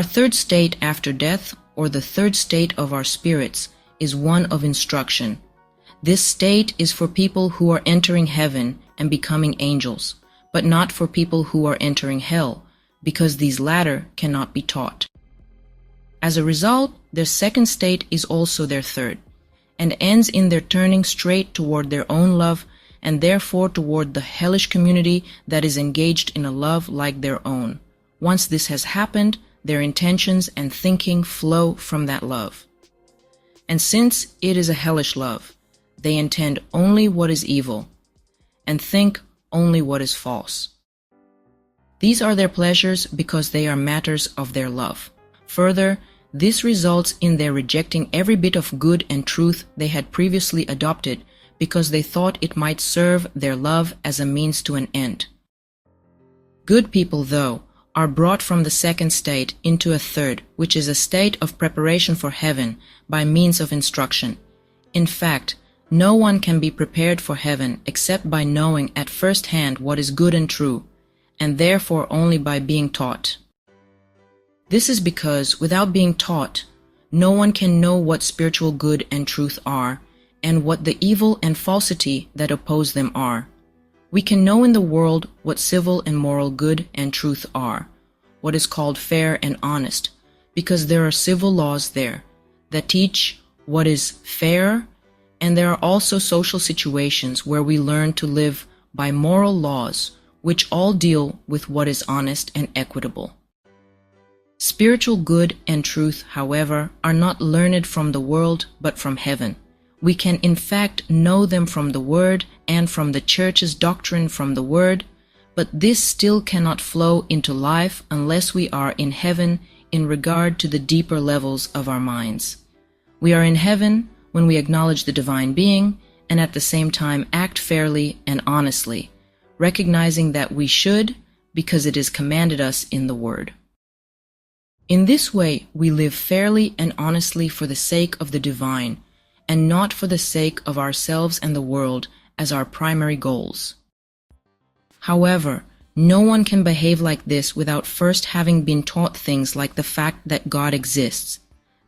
Our third state after death, or the third state of our spirits, is one of instruction. This state is for people who are entering heaven and becoming angels, but not for people who are entering hell, because these latter cannot be taught. As a result, their second state is also their third, and ends in their turning straight toward their own love, and therefore toward the hellish community that is engaged in a love like their own. Once this has happened, their intentions and thinking flow from that love. And since it is a hellish love, they intend only what is evil, and think only what is false. These are their pleasures because they are matters of their love. Further, this results in their rejecting every bit of good and truth they had previously adopted because they thought it might serve their love as a means to an end. Good people, though, are brought from the second state into a third, which is a state of preparation for heaven by means of instruction. In fact, no one can be prepared for heaven except by knowing at first hand what is good and true, and therefore only by being taught. This is because, without being taught, no one can know what spiritual good and truth are, and what the evil and falsity that oppose them are. We can know in the world what civil and moral good and truth are, what is called fair and honest, because there are civil laws there that teach what is fair, and there are also social situations where we learn to live by moral laws, which all deal with what is honest and equitable. Spiritual good and truth, however, are not learned from the world, but from heaven. We can in fact know them from the Word and from the Church's doctrine from the Word, but this still cannot flow into life unless we are in heaven in regard to the deeper levels of our minds. We are in heaven when we acknowledge the divine being and at the same time act fairly and honestly, recognizing that we should because it is commanded us in the Word. In this way, we live fairly and honestly for the sake of the divine, and not for the sake of ourselves and the world as our primary goals. However, no one can behave like this without first having been taught things like the fact that God exists,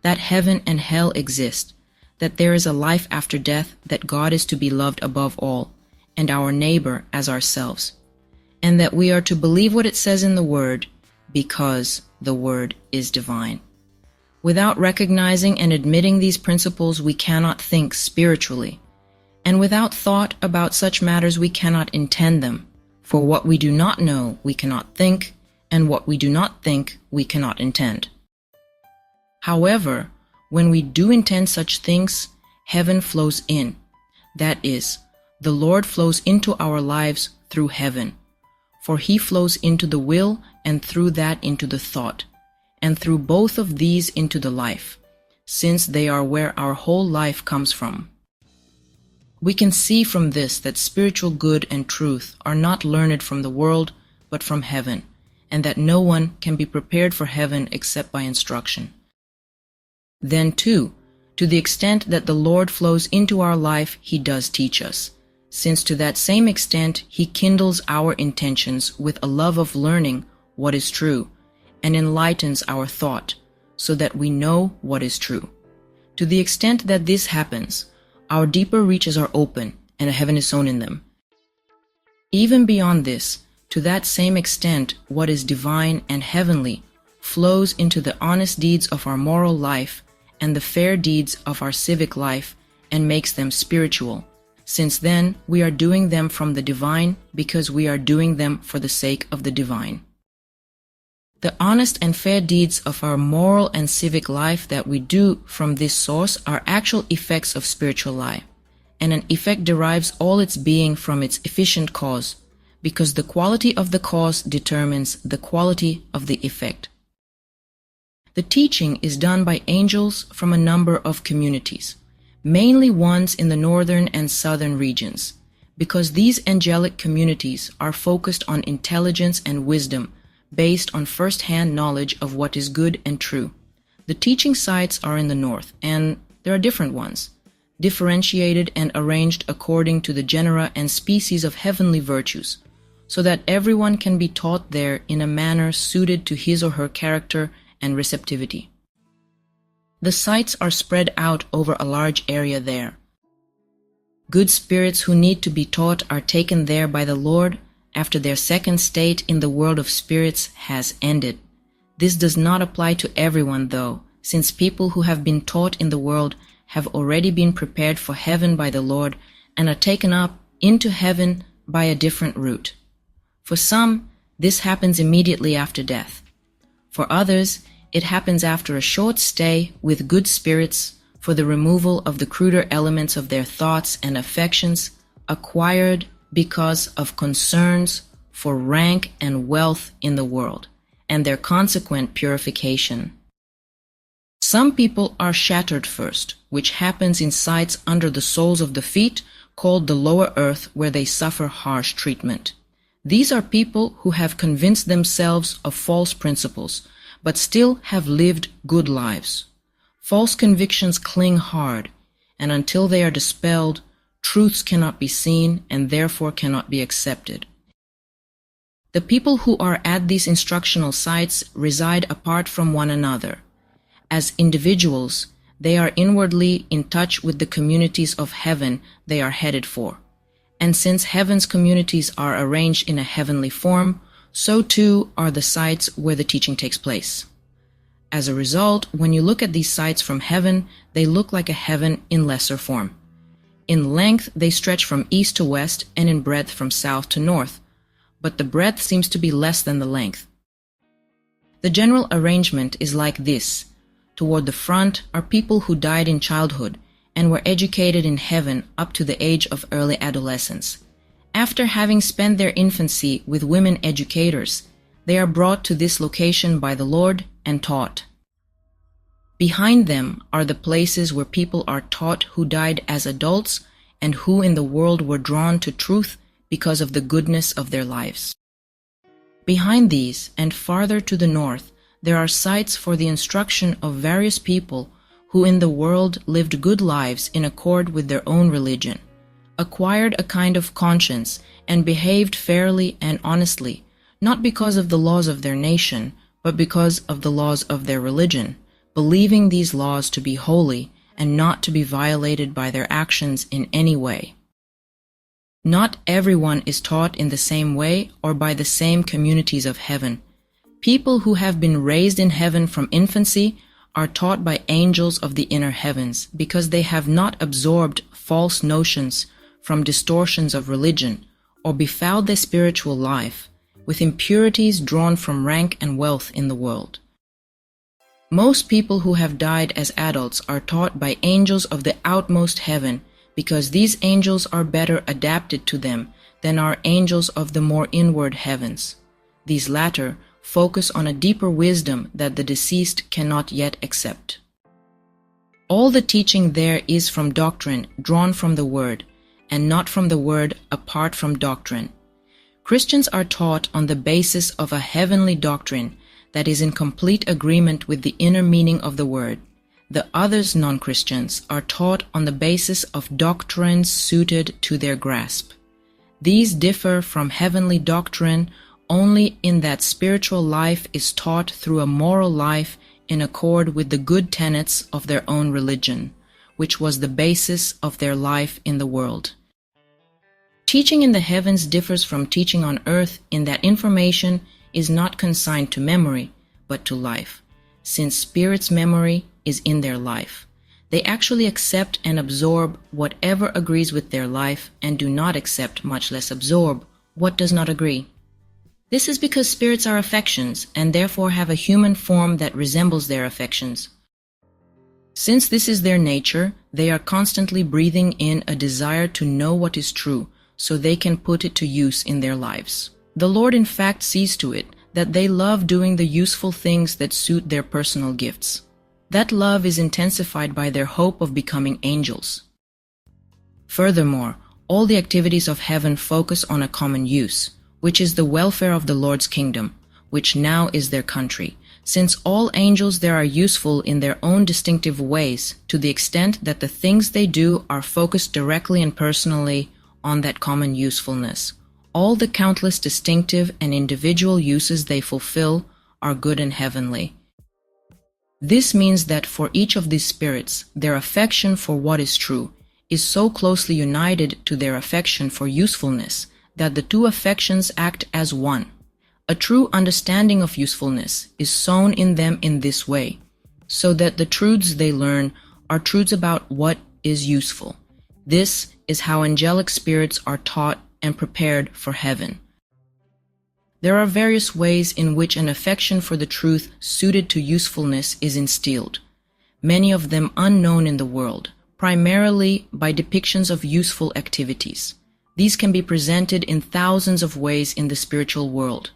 that heaven and hell exist, that there is a life after death, that God is to be loved above all, and our neighbor as ourselves, and that we are to believe what it says in the Word, because the Word is divine. Without recognizing and admitting these principles, we cannot think spiritually, and without thought about such matters, we cannot intend them. For what we do not know, we cannot think, and what we do not think, we cannot intend. However, when we do intend such things, heaven flows in. That is, the Lord flows into our lives through heaven, for He flows into the will and through that into the thought, and through both of these into the life, since they are where our whole life comes from. We can see from this that spiritual good and truth are not learned from the world, but from heaven, and that no one can be prepared for heaven except by instruction. Then too, to the extent that the Lord flows into our life, He does teach us, since to that same extent He kindles our intentions with a love of learning what is true, and enlightens our thought, so that we know what is true. To the extent that this happens, our deeper reaches are open, and a heaven is sown in them. Even beyond this, to that same extent, what is divine and heavenly flows into the honest deeds of our moral life and the fair deeds of our civic life, and makes them spiritual, since then we are doing them from the divine because we are doing them for the sake of the divine. The honest and fair deeds of our moral and civic life that we do from this source are actual effects of spiritual life, and an effect derives all its being from its efficient cause, because the quality of the cause determines the quality of the effect. The teaching is done by angels from a number of communities, mainly ones in the northern and southern regions, because these angelic communities are focused on intelligence and wisdom, based on first-hand knowledge of what is good and true. The teaching sites are in the north, and there are different ones, differentiated and arranged according to the genera and species of heavenly virtues, so that everyone can be taught there in a manner suited to his or her character and receptivity. The sites are spread out over a large area there. Good spirits who need to be taught are taken there by the Lord after their second state in the world of spirits has ended. This does not apply to everyone, though, since people who have been taught in the world have already been prepared for heaven by the Lord and are taken up into heaven by a different route. For some, this happens immediately after death. For others, it happens after a short stay with good spirits for the removal of the cruder elements of their thoughts and affections acquired because of concerns for rank and wealth in the world, and their consequent purification. Some people are shattered first, which happens in sites under the soles of the feet, called the lower earth, where they suffer harsh treatment. These are people who have convinced themselves of false principles, but still have lived good lives. False convictions cling hard, and until they are dispelled, truths cannot be seen and therefore cannot be accepted. The people who are at these instructional sites reside apart from one another. As individuals, they are inwardly in touch with the communities of heaven they are headed for. And since heaven's communities are arranged in a heavenly form, so too are the sites where the teaching takes place. As a result, when you look at these sites from heaven, they look like a heaven in lesser form. In length, they stretch from east to west, and in breadth from south to north, but the breadth seems to be less than the length. The general arrangement is like this. Toward the front are people who died in childhood and were educated in heaven up to the age of early adolescence. After having spent their infancy with women educators, they are brought to this location by the Lord and taught. Behind them are the places where people are taught who died as adults and who in the world were drawn to truth because of the goodness of their lives. Behind these, and farther to the north, there are sites for the instruction of various people who in the world lived good lives in accord with their own religion, acquired a kind of conscience, and behaved fairly and honestly, not because of the laws of their nation, but because of the laws of their religion, believing these laws to be holy and not to be violated by their actions in any way. Not everyone is taught in the same way or by the same communities of heaven. People who have been raised in heaven from infancy are taught by angels of the inner heavens because they have not absorbed false notions from distortions of religion or befouled their spiritual life with impurities drawn from rank and wealth in the world. Most people who have died as adults are taught by angels of the outmost heaven because these angels are better adapted to them than are angels of the more inward heavens. These latter focus on a deeper wisdom that the deceased cannot yet accept. All the teaching there is from doctrine drawn from the Word, and not from the Word apart from doctrine. Christians are taught on the basis of a heavenly doctrine that is in complete agreement with the inner meaning of the Word. The others, non-Christians, are taught on the basis of doctrines suited to their grasp. These differ from heavenly doctrine only in that spiritual life is taught through a moral life in accord with the good tenets of their own religion, which was the basis of their life in the world. Teaching in the heavens differs from teaching on earth in that information is not consigned to memory, but to life, since spirits' memory is in their life. They actually accept and absorb whatever agrees with their life and do not accept, much less absorb, what does not agree. This is because spirits are affections and therefore have a human form that resembles their affections. Since this is their nature, they are constantly breathing in a desire to know what is true so they can put it to use in their lives. The Lord in fact sees to it that they love doing the useful things that suit their personal gifts. That love is intensified by their hope of becoming angels. Furthermore, all the activities of heaven focus on a common use, which is the welfare of the Lord's kingdom, which now is their country, since all angels there are useful in their own distinctive ways to the extent that the things they do are focused directly and personally on that common usefulness. All the countless distinctive and individual uses they fulfill are good and heavenly. This means that for each of these spirits, their affection for what is true is so closely united to their affection for usefulness that the two affections act as one. A true understanding of usefulness is sown in them in this way, so that the truths they learn are truths about what is useful. This is how angelic spirits are taught and prepared for heaven. There are various ways in which an affection for the truth suited to usefulness is instilled, many of them unknown in the world, primarily by depictions of useful activities. These can be presented in thousands of ways in the spiritual world,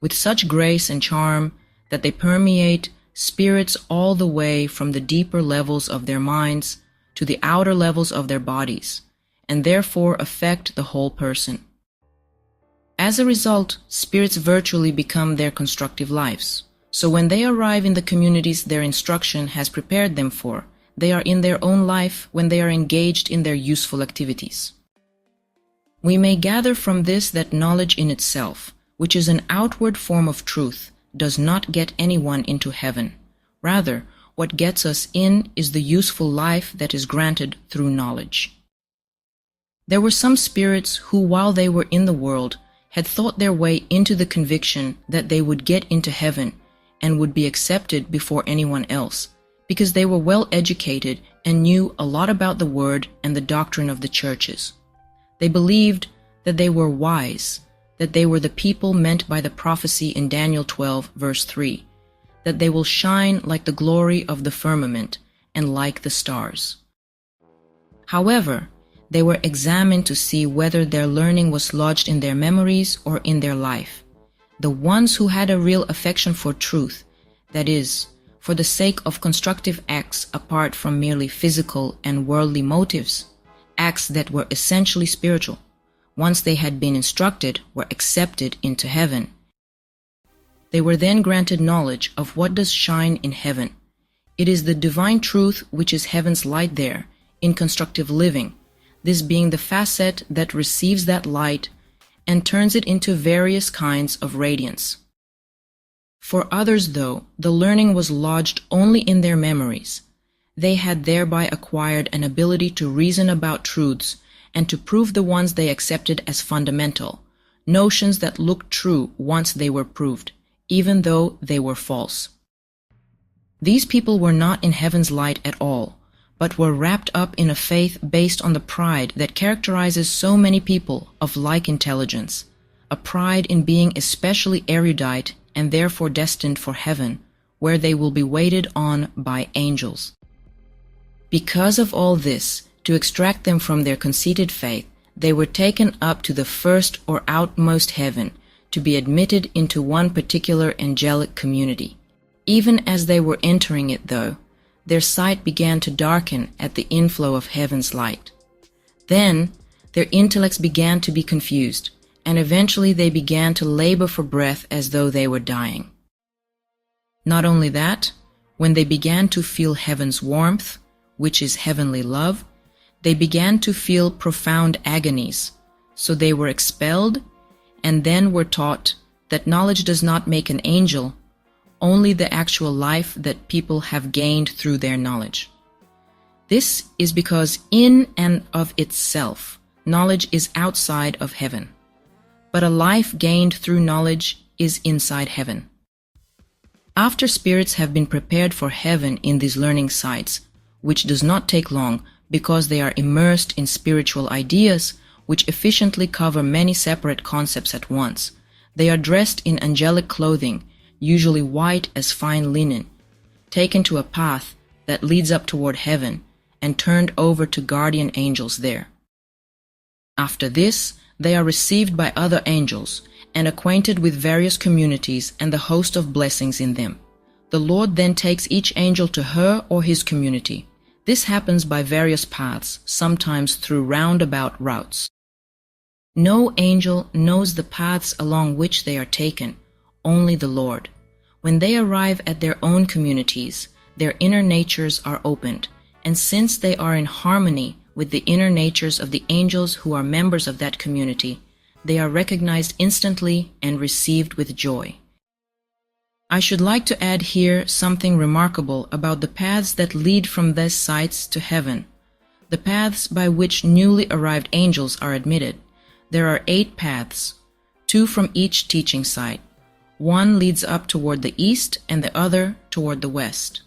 with such grace and charm that they permeate spirits all the way from the deeper levels of their minds to the outer levels of their bodies, and therefore affect the whole person. As a result, spirits virtually become their constructive lives. So when they arrive in the communities their instruction has prepared them for, they are in their own life when they are engaged in their useful activities. We may gather from this that knowledge in itself, which is an outward form of truth, does not get anyone into heaven. Rather, what gets us in is the useful life that is granted through knowledge. There were some spirits who, while they were in the world, had thought their way into the conviction that they would get into heaven and would be accepted before anyone else, because they were well educated and knew a lot about the word and the doctrine of the churches. They believed that they were wise, that they were the people meant by the prophecy in Daniel 12, verse 3, that they will shine like the glory of the firmament and like the stars. However, they were examined to see whether their learning was lodged in their memories or in their life. The ones who had a real affection for truth, that is, for the sake of constructive acts apart from merely physical and worldly motives, acts that were essentially spiritual, once they had been instructed, were accepted into heaven. They were then granted knowledge of what does shine in heaven. It is the divine truth which is heaven's light there, in constructive living, this being the facet that receives that light and turns it into various kinds of radiance. For others, though, the learning was lodged only in their memories. They had thereby acquired an ability to reason about truths and to prove the ones they accepted as fundamental, notions that looked true once they were proved, even though they were false. These people were not in heaven's light at all, but were wrapped up in a faith based on the pride that characterizes so many people of like intelligence, a pride in being especially erudite and therefore destined for heaven, where they will be waited on by angels. Because of all this, to extract them from their conceited faith, they were taken up to the first or outmost heaven, to be admitted into one particular angelic community. Even as they were entering it, though, their sight began to darken at the inflow of heaven's light. Then their intellects began to be confused, and eventually they began to labor for breath as though they were dying. Not only that, when they began to feel heaven's warmth, which is heavenly love, they began to feel profound agonies, so they were expelled and then were taught that knowledge does not make an angel, only the actual life that people have gained through their knowledge. This is because in and of itself, knowledge is outside of heaven, but a life gained through knowledge is inside heaven. After spirits have been prepared for heaven in these learning sites, which does not take long because they are immersed in spiritual ideas which efficiently cover many separate concepts at once, they are dressed in angelic clothing, usually white as fine linen, taken to a path that leads up toward heaven, and turned over to guardian angels there. After this, they are received by other angels, and acquainted with various communities and the host of blessings in them. The Lord then takes each angel to her or his community. This happens by various paths, sometimes through roundabout routes. No angel knows the paths along which they are taken, only the Lord. When they arrive at their own communities, their inner natures are opened, and since they are in harmony with the inner natures of the angels who are members of that community, they are recognized instantly and received with joy. I should like to add here something remarkable about the paths that lead from these sites to heaven, the paths by which newly arrived angels are admitted. There are 8 paths, 2 from each teaching site. One leads up toward the east and the other toward the west.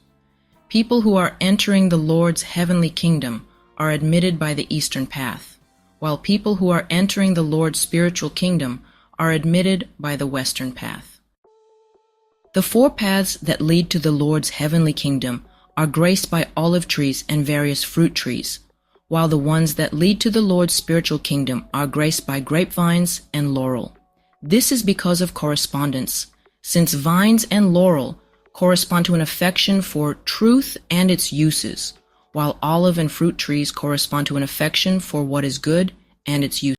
People who are entering the Lord's heavenly kingdom are admitted by the eastern path, while people who are entering the Lord's spiritual kingdom are admitted by the western path. The 4 paths that lead to the Lord's heavenly kingdom are graced by olive trees and various fruit trees, while the ones that lead to the Lord's spiritual kingdom are graced by grapevines and laurel. This is because of correspondence, since vines and laurel correspond to an affection for truth and its uses, while olive and fruit trees correspond to an affection for what is good and its uses.